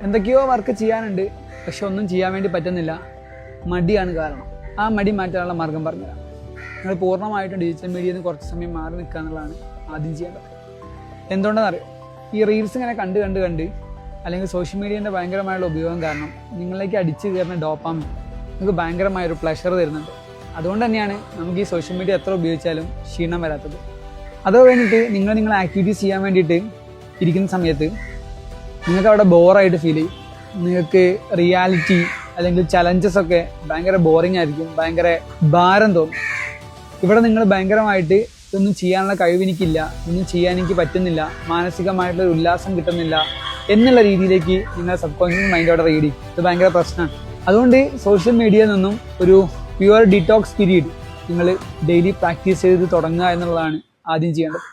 എന്തൊക്കെയോ വർക്ക് ചെയ്യാനുണ്ട്, പക്ഷെ ഒന്നും ചെയ്യാൻ വേണ്ടി പറ്റുന്നില്ല. മടിയാണ് കാരണം. ആ മടി മാറ്റാനുള്ള മാർഗം പറഞ്ഞുതരാം. നിങ്ങൾ പൂർണ്ണമായിട്ടും ഡിജിറ്റൽ മീഡിയയിൽ നിന്ന് കുറച്ച് സമയം മാറി നിൽക്കുക എന്നുള്ളതാണ് ആദ്യം ചെയ്യേണ്ടത്. എന്തുകൊണ്ടാണെന്നറിയോ? ഈ റീൽസ് ഇങ്ങനെ കണ്ട് അല്ലെങ്കിൽ സോഷ്യൽ മീഡിയേൻ്റെ ഭയങ്കരമായുള്ള ഉപയോഗം കാരണം നിങ്ങളിലേക്ക് അടിച്ചു കയറുന്ന ഡോപ്പാമിൻ നിങ്ങൾക്ക് ഭയങ്കരമായൊരു പ്ലഷർ തരുന്നുണ്ട്. അതുകൊണ്ട് തന്നെയാണ് നമുക്ക് ഈ സോഷ്യൽ മീഡിയ എത്ര ഉപയോഗിച്ചാലും ക്ഷീണം വരാത്തത്. അത് കഴിഞ്ഞിട്ട് നിങ്ങൾ ആക്ടിവിറ്റീസ് ചെയ്യാൻ വേണ്ടിയിട്ട് ഇരിക്കുന്ന സമയത്ത് നിങ്ങൾക്ക് അവിടെ ബോറായിട്ട് ഫീൽ ചെയ്യും. നിങ്ങൾക്ക് റിയാലിറ്റി അല്ലെങ്കിൽ ചലഞ്ചസ് ഒക്കെ ഭയങ്കര ബോറിംഗ് ആയിരിക്കും, ഭയങ്കര ഭാരം തോന്നും. ഇവിടെ നിങ്ങൾ ഭയങ്കരമായിട്ട് ഇതൊന്നും ചെയ്യാനുള്ള കഴിവെനിക്കില്ല, ഒന്നും ചെയ്യാൻ എനിക്ക് പറ്റുന്നില്ല, മാനസികമായിട്ടുള്ള ഉല്ലാസം കിട്ടുന്നില്ല എന്നുള്ള രീതിയിലേക്ക് നിങ്ങൾ സബ് കോൺഷ്യസ് മൈൻഡ് അവിടെ റീഡ് ചെയ്യും. ഇത് ഭയങ്കര പ്രശ്നമാണ്. അതുകൊണ്ട് സോഷ്യൽ മീഡിയയിൽ നിന്നും ഒരു പ്യുവർ ഡിറ്റോക്സ് പീരീഡ് നിങ്ങൾ ഡെയിലി പ്രാക്ടീസ് ചെയ്ത് തുടങ്ങുക എന്നുള്ളതാണ് ആദ്യം ചെയ്യേണ്ടത്.